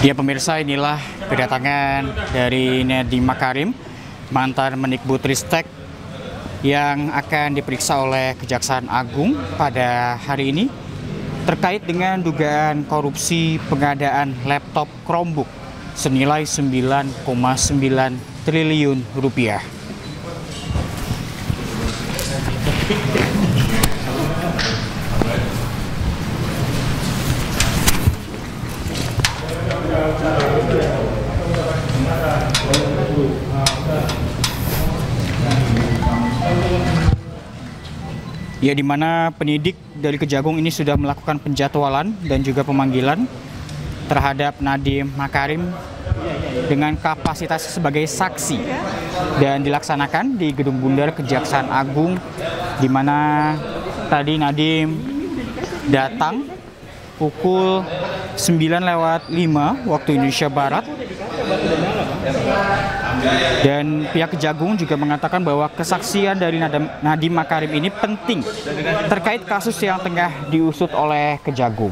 Ya pemirsa, inilah kedatangan dari Nadiem Makarim, mantan Mendikbudristek yang akan diperiksa oleh Kejaksaan Agung pada hari ini terkait dengan dugaan korupsi pengadaan laptop Chromebook senilai 9,9 triliun rupiah. Ya, di mana penyidik dari Kejagung ini sudah melakukan penjadwalan dan juga pemanggilan terhadap Nadiem Makarim dengan kapasitas sebagai saksi dan dilaksanakan di Gedung Bundar Kejaksaan Agung, di mana tadi Nadiem datang pukul 9:05 waktu Indonesia Barat. Dan pihak Kejagung juga mengatakan bahwa kesaksian dari Nadiem Makarim ini penting terkait kasus yang tengah diusut oleh Kejagung.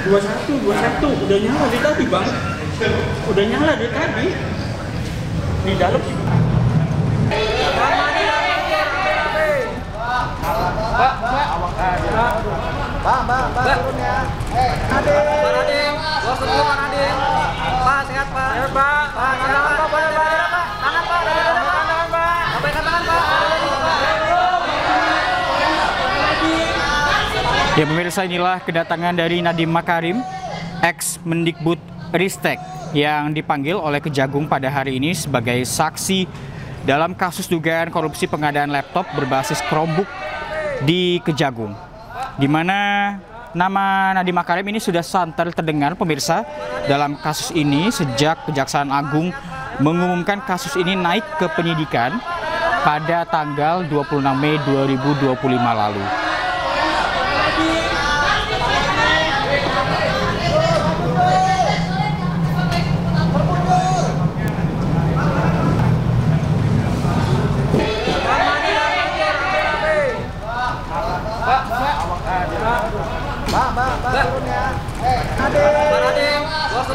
Dua satu, udah nyala dari tadi, Bang. Udah nyala dari tadi. Di dalam. Mbak, turun ya. Nadiem. Gua sebelum Nadiem. Pak, sehat, Pak. Sehat, Pak. Pak, tangan, Pak. Tangan, Pak. Tangan, Pak. Sampaikan tangan, Pak. Ya pemirsa, inilah kedatangan dari Nadiem Makarim, ex Mendikbudristek, yang dipanggil oleh Kejagung pada hari ini sebagai saksi dalam kasus dugaan korupsi pengadaan laptop berbasis Chromebook di Kejagung, di mana nama Nadiem Makarim ini sudah santer terdengar pemirsa dalam kasus ini sejak Kejaksaan Agung mengumumkan kasus ini naik ke penyidikan pada tanggal 26 Mei 2025 lalu.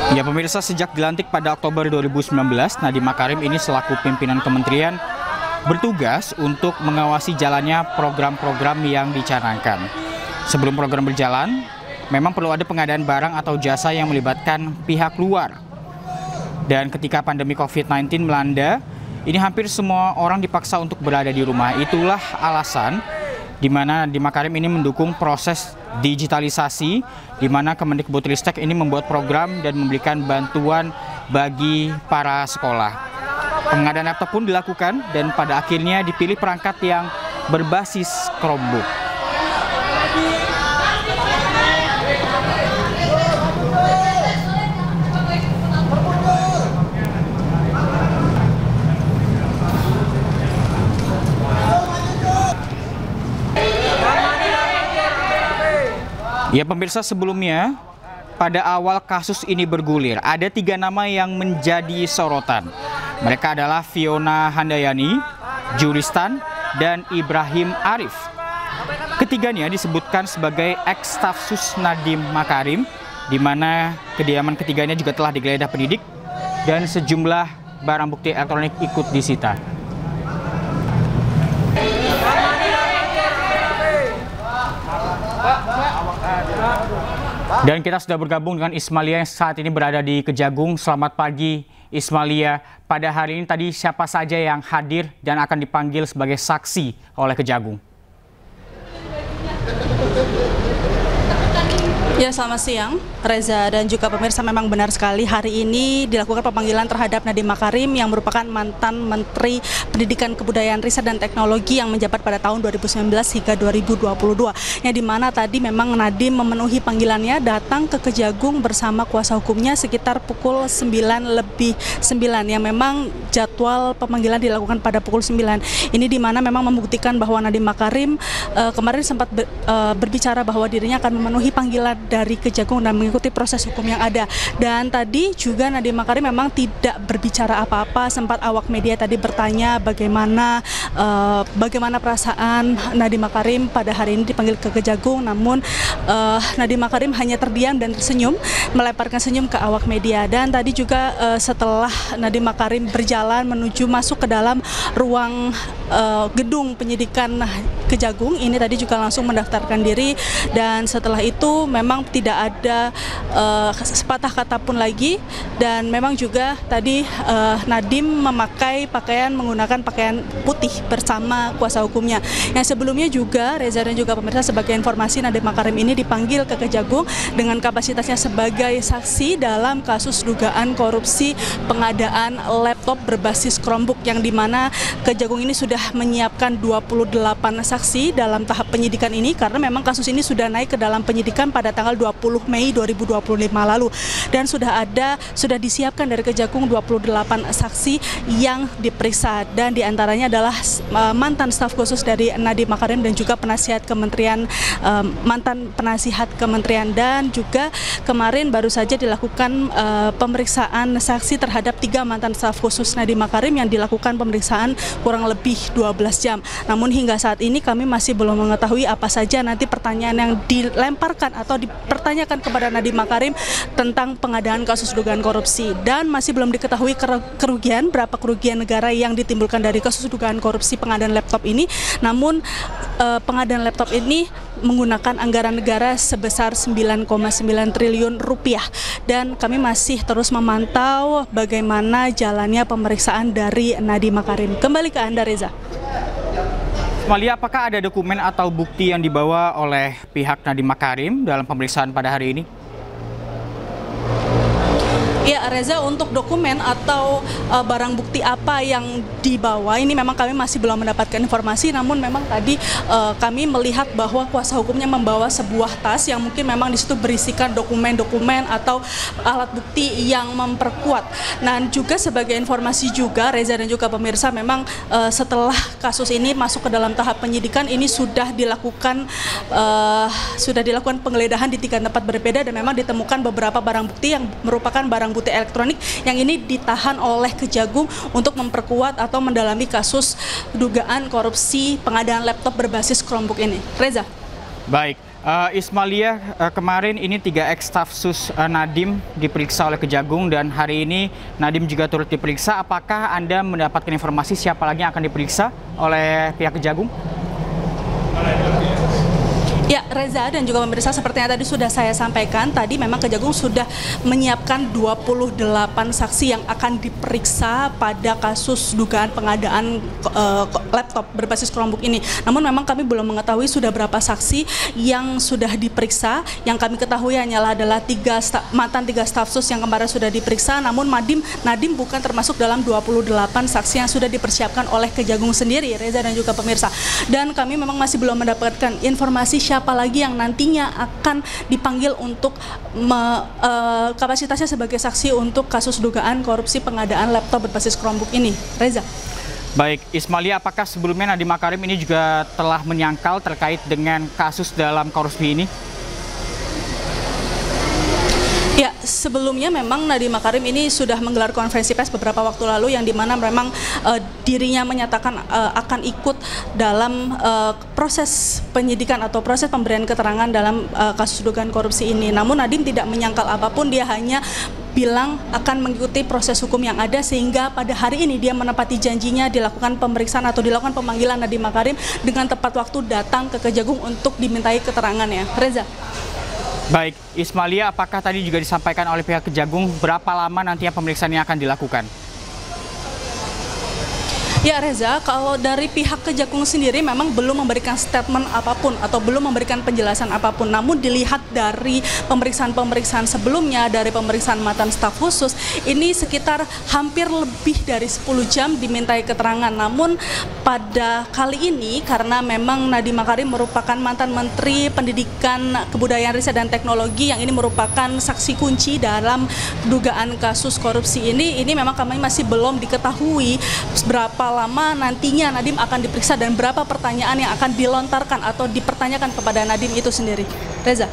Ya pemirsa, sejak dilantik pada Oktober 2019, Nadiem Makarim ini selaku pimpinan kementerian bertugas untuk mengawasi jalannya program-program yang dicanangkan. Sebelum program berjalan, memang perlu ada pengadaan barang atau jasa yang melibatkan pihak luar. Dan ketika pandemi COVID-19 melanda, ini hampir semua orang dipaksa untuk berada di rumah. Itulah alasan di mana Nadiem Makarim ini mendukung proses digitalisasi, di mana Kemendikbudristek ini membuat program dan memberikan bantuan bagi para sekolah. Pengadaan laptop pun dilakukan dan pada akhirnya dipilih perangkat yang berbasis Chromebook. Ya pemirsa, sebelumnya pada awal kasus ini bergulir, ada 3 nama yang menjadi sorotan. Mereka adalah Fiona Handayani, Juristan, dan Ibrahim Arif. Ketiganya disebutkan sebagai ex-staf sus Nadiem Makarim, di mana kediaman ketiganya juga telah digeledah penyidik dan sejumlah barang bukti elektronik ikut disita. Dan kita sudah bergabung dengan Ismalia yang saat ini berada di Kejagung. Selamat pagi Ismalia. Pada hari ini tadi siapa saja yang hadir dan akan dipanggil sebagai saksi oleh Kejagung? Ya, selamat siang Reza dan juga pemirsa. Memang benar sekali hari ini dilakukan pemanggilan terhadap Nadiem Makarim yang merupakan mantan Menteri Pendidikan, Kebudayaan, Riset dan Teknologi yang menjabat pada tahun 2019 hingga 2022. Yang dimana tadi memang Nadiem memenuhi panggilannya, datang ke Kejagung bersama kuasa hukumnya sekitar pukul 9:09, yang memang jadwal pemanggilan dilakukan pada pukul 9. Ini dimana memang membuktikan bahwa Nadiem Makarim kemarin sempat berbicara bahwa dirinya akan memenuhi panggilan dari Kejagung dan mengikuti proses hukum yang ada. Dan tadi juga Nadiem Makarim memang tidak berbicara apa-apa, sempat awak media tadi bertanya bagaimana perasaan Nadiem Makarim pada hari ini dipanggil ke Kejagung, namun Nadiem Makarim hanya terdiam dan tersenyum, melemparkan senyum ke awak media. Dan tadi juga setelah Nadiem Makarim berjalan menuju masuk ke dalam ruang gedung penyidikan Kejagung, ini tadi juga langsung mendaftarkan diri, dan setelah itu memang tidak ada sepatah kata pun lagi. Dan memang juga tadi Nadiem menggunakan pakaian putih bersama kuasa hukumnya. Yang sebelumnya juga Reza dan juga pemirsa, sebagai informasi, Nadiem Makarim ini dipanggil ke Kejagung dengan kapasitasnya sebagai saksi dalam kasus dugaan korupsi pengadaan laptop berbasis Chromebook, yang dimana Kejagung ini sudah menyiapkan 28 saksi dalam tahap penyidikan ini, karena memang kasus ini sudah naik ke dalam penyidikan pada tanggal 20 Mei 2025 lalu, dan sudah disiapkan dari Kejagung 28 saksi yang diperiksa, dan diantaranya adalah mantan staf khusus dari Nadiem Makarim dan juga mantan penasihat kementerian. Dan juga kemarin baru saja dilakukan pemeriksaan saksi terhadap 3 mantan staf khusus Nadiem Makarim yang dilakukan pemeriksaan kurang lebih 12 jam. Namun hingga saat ini kami masih belum mengetahui apa saja nanti pertanyaan yang dilemparkan atau dipertanyakan kepada Nadiem Makarim tentang pengadaan kasus dugaan korupsi, dan masih belum diketahui berapa kerugian negara yang ditimbulkan dari kasus dugaan korupsi pengadaan laptop ini. Namun pengadaan laptop ini menggunakan anggaran negara sebesar 9,9 triliun rupiah, dan kami masih terus memantau bagaimana jalannya pemeriksaan dari Nadiem Makarim. Kembali ke Anda, Reza. Malia, apakah ada dokumen atau bukti yang dibawa oleh pihak Nadiem Makarim dalam pemeriksaan pada hari ini? Ya, Reza, untuk dokumen atau barang bukti apa yang dibawa ini memang kami masih belum mendapatkan informasi, namun memang tadi kami melihat bahwa kuasa hukumnya membawa sebuah tas yang mungkin memang di situ berisikan dokumen-dokumen atau alat bukti yang memperkuat. Nah, juga sebagai informasi juga, Reza dan juga pemirsa, memang setelah kasus ini masuk ke dalam tahap penyidikan, ini sudah dilakukan penggeledahan di 3 tempat berbeda, dan memang ditemukan beberapa barang bukti yang merupakan barang bukti elektronik yang ini ditahan oleh Kejagung untuk memperkuat atau mendalami kasus dugaan korupsi pengadaan laptop berbasis Chromebook ini. Reza. Baik, Ismalia, kemarin ini 3 ex-staf sus Nadiem diperiksa oleh Kejagung, dan hari ini Nadiem juga turut diperiksa. Apakah Anda mendapatkan informasi siapa lagi yang akan diperiksa oleh pihak Kejagung? Ya, Reza dan juga pemirsa, seperti yang tadi sudah saya sampaikan, tadi memang Kejagung sudah menyiapkan 28 saksi yang akan diperiksa pada kasus dugaan pengadaan laptop berbasis Chromebook ini. Namun memang kami belum mengetahui sudah berapa saksi yang sudah diperiksa. Yang kami ketahui hanyalah adalah mantan 3 staf sus yang kemarin sudah diperiksa, namun Nadiem bukan termasuk dalam 28 saksi yang sudah dipersiapkan oleh Kejagung sendiri, Reza dan juga pemirsa. Dan kami memang masih belum mendapatkan informasi siapa lagi yang nantinya akan dipanggil untuk kapasitasnya sebagai saksi untuk kasus dugaan korupsi pengadaan laptop berbasis Chromebook ini. Reza. Baik, Ismalia, apakah sebelumnya Nadiem Makarim ini juga telah menyangkal terkait dengan kasus dalam korupsi ini? Ya, sebelumnya memang Nadiem Makarim ini sudah menggelar konferensi pers beberapa waktu lalu, yang dimana memang dirinya menyatakan akan ikut dalam proses penyidikan atau proses pemberian keterangan dalam kasus dugaan korupsi ini. Namun Nadiem tidak menyangkal apapun, dia hanya bilang akan mengikuti proses hukum yang ada, sehingga pada hari ini dia menepati janjinya dilakukan pemeriksaan atau dilakukan pemanggilan Nadiem Makarim dengan tepat waktu datang ke Kejagung untuk dimintai keterangannya. Reza. Baik, Ismalia, apakah tadi juga disampaikan oleh pihak Kejagung berapa lama nantinya pemeriksaan yang akan dilakukan? Ya, Reza, kalau dari pihak Kejagung sendiri memang belum memberikan statement apapun atau belum memberikan penjelasan apapun. Namun dilihat dari pemeriksaan-pemeriksaan sebelumnya, dari pemeriksaan mantan staf khusus, ini sekitar hampir lebih dari 10 jam dimintai keterangan. Namun pada kali ini, karena memang Nadiem Makarim merupakan mantan Menteri Pendidikan, Kebudayaan, Riset dan Teknologi yang ini merupakan saksi kunci dalam dugaan kasus korupsi ini memang kami masih belum diketahui berapa lama nantinya Nadiem akan diperiksa dan berapa pertanyaan yang akan dilontarkan atau dipertanyakan kepada Nadiem itu sendiri. Reza.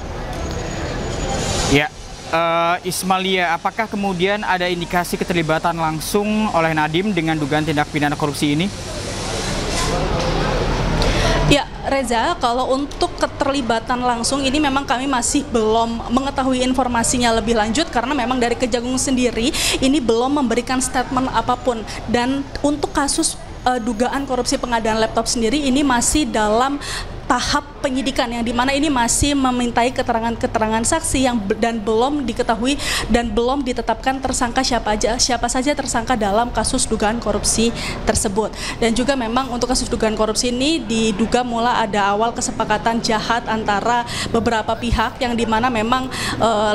Ismalia, apakah kemudian ada indikasi keterlibatan langsung oleh Nadiem dengan dugaan tindak pidana korupsi ini? Ya, Reza, kalau untuk keterlibatan langsung ini memang kami masih belum mengetahui informasinya lebih lanjut karena memang dari Kejagung sendiri ini belum memberikan statement apapun. Dan untuk kasus dugaan korupsi pengadaan laptop sendiri ini masih dalam tahap penyidikan yang dimana ini masih memintai keterangan-keterangan saksi yang dan belum diketahui dan belum ditetapkan tersangka siapa saja tersangka dalam kasus dugaan korupsi tersebut. Dan juga memang untuk kasus dugaan korupsi ini diduga mula ada awal kesepakatan jahat antara beberapa pihak yang dimana memang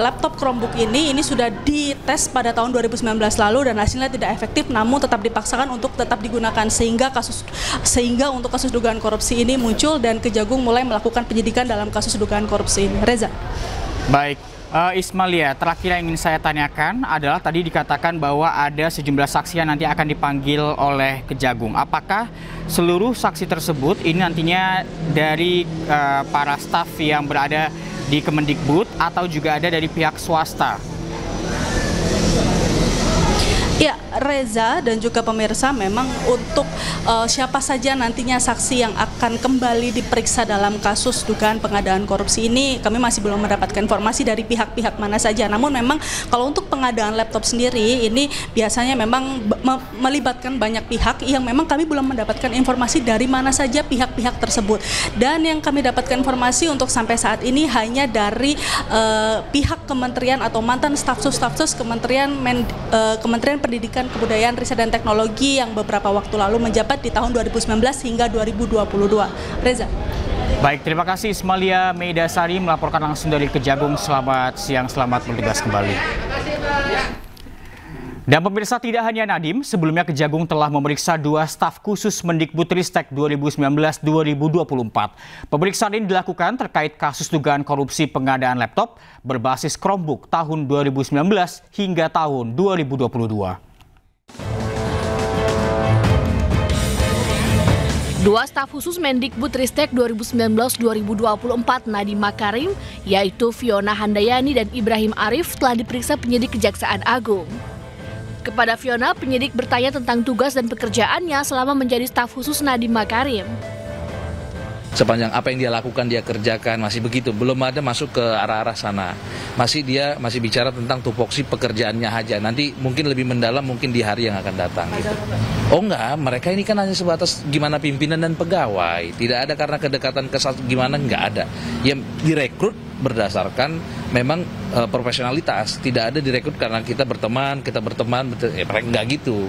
laptop Chromebook ini sudah dites pada tahun 2019 lalu dan hasilnya tidak efektif namun tetap dipaksakan untuk tetap digunakan sehingga untuk kasus dugaan korupsi ini muncul dan Kejagung mulai melakukan penyidikan dalam kasus dugaan korupsi ini. Reza. Baik, Ismalia, terakhir yang ingin saya tanyakan adalah tadi dikatakan bahwa ada sejumlah saksi yang nanti akan dipanggil oleh Kejagung. Apakah seluruh saksi tersebut ini nantinya dari para staf yang berada di Kemendikbud atau juga ada dari pihak swasta? Ya, Reza dan juga pemirsa, memang untuk siapa saja nantinya saksi yang akan kembali diperiksa dalam kasus dugaan pengadaan korupsi ini kami masih belum mendapatkan informasi dari pihak-pihak mana saja. Namun memang kalau untuk pengadaan laptop sendiri ini biasanya memang melibatkan banyak pihak yang memang kami belum mendapatkan informasi dari mana saja pihak-pihak tersebut. Dan yang kami dapatkan informasi untuk sampai saat ini hanya dari pihak kementerian atau mantan staf-sus Kementerian Pendidikan, Kebudayaan, Riset dan Teknologi yang beberapa waktu lalu menjabat di tahun 2019 hingga 2022. Reza. Baik, terima kasih Ismalia Meidasari melaporkan langsung dari Kejagung. Selamat siang, selamat bertugas kembali. Dan pemirsa, tidak hanya Nadiem, sebelumnya Kejagung telah memeriksa 2 staf khusus Mendikbudristek 2019-2024. Pemeriksaan ini dilakukan terkait kasus dugaan korupsi pengadaan laptop berbasis Chromebook tahun 2019 hingga tahun 2022. 2 staf khusus Mendikbudristek 2019-2024 Nadiem Makarim, yaitu Fiona Handayani dan Ibrahim Arif, telah diperiksa penyidik Kejaksaan Agung. Kepada Fiona, penyidik bertanya tentang tugas dan pekerjaannya selama menjadi staf khusus Nadiem Makarim. Sepanjang apa yang dia lakukan, dia kerjakan, masih begitu. Belum ada masuk ke arah-arah sana. Dia masih bicara tentang tupoksi pekerjaannya aja. Nanti mungkin lebih mendalam mungkin di hari yang akan datang. Gitu. Oh enggak, mereka ini kan hanya sebatas gimana pimpinan dan pegawai. Tidak ada karena kedekatan gimana, enggak ada. Yang direkrut berdasarkan memang profesionalitas. Tidak ada direkrut karena kita berteman, mereka enggak gitu.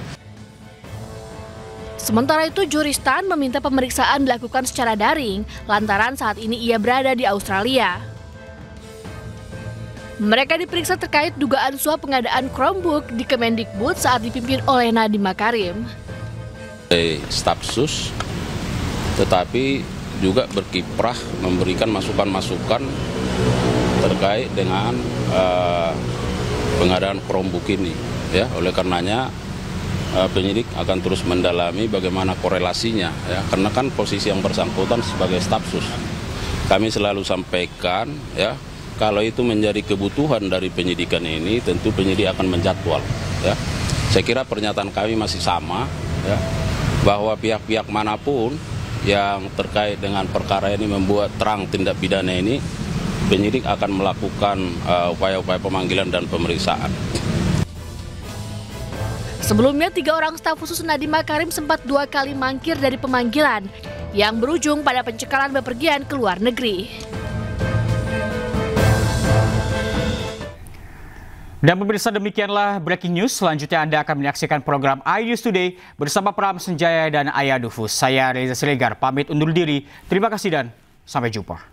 Sementara itu, Juristan meminta pemeriksaan dilakukan secara daring lantaran saat ini ia berada di Australia. Mereka diperiksa terkait dugaan suap pengadaan Chromebook di Kemendikbud saat dipimpin oleh Nadiem Makarim. Staf khusus, tetapi juga berkiprah memberikan masukan-masukan terkait dengan pengadaan Chromebook ini. Ya, oleh karenanya penyidik akan terus mendalami bagaimana korelasinya, ya, karena kan posisi yang bersangkutan sebagai staf khusus. Kami selalu sampaikan, ya, kalau itu menjadi kebutuhan dari penyidikan ini, tentu penyidik akan menjadwal. Ya. Saya kira pernyataan kami masih sama, ya, bahwa pihak-pihak manapun yang terkait dengan perkara ini membuat terang tindak pidana ini, penyidik akan melakukan upaya-upaya pemanggilan dan pemeriksaan. Sebelumnya, 3 orang staf khusus Nadiem Makarim sempat 2 kali mangkir dari pemanggilan yang berujung pada pencekalan bepergian ke luar negeri. Dan pemirsa, demikianlah breaking news. Selanjutnya Anda akan menyaksikan program iNews Today bersama Pram Senjaya dan Ayah Dufus. Saya Reza Siregar, pamit undur diri. Terima kasih dan sampai jumpa.